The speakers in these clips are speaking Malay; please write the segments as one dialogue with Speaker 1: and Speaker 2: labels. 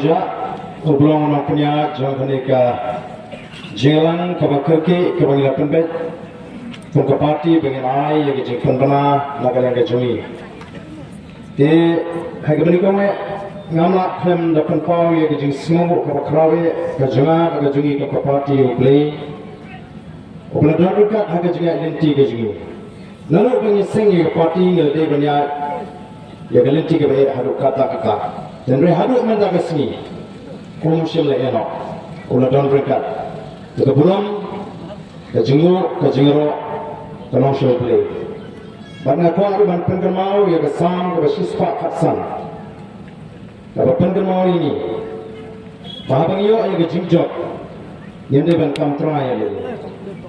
Speaker 1: aja oblong nak punya jangan ka jalan ke bakki ke bangla pembet ke parti pengen ai ya ke penbana nagalan ke jumi te hai bani ko me ngamla khem da penpau ya ke semua ke krawe ke janga ke jumi ke parti uplay upla darukat ha ke janga lenti ke jumi lalu pengen sing ke parti ngade banya ya ke lenti ke bae haru kata kata dan re haru menda ke sini komusyal le eno upla darukat ke bulan ke jengro ke nongshol play bana ko aru ban pengemau ya ke sam ke sispa khatsan ke pengemau ini bahabang yo ya ke jingjok yende ban kam try ya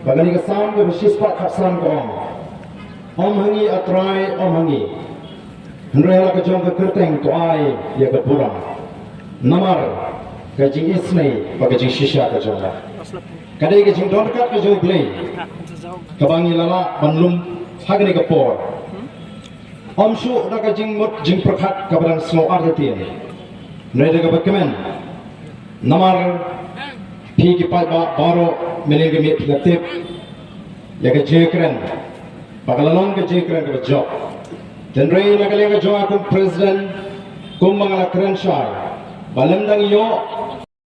Speaker 1: bagani ke sam ke sispa khatsan ko om hangi atrai om hangi hendra ke jong ke kerteng to ai ya ke buram namar ke jing isnai bagi jing shisha ke jong kadai ke jing dorkat ke jong play kabangi lala banlum hagni ke por om shu da ke jing mut jing prakhat kabarang snow artien nede ke bakmen namar phi ki pa baro melenge mit latip ya ke jekren pagalalon ke jekren ke job dan rei na ke jo akun president kum mangala krenshai balandang yo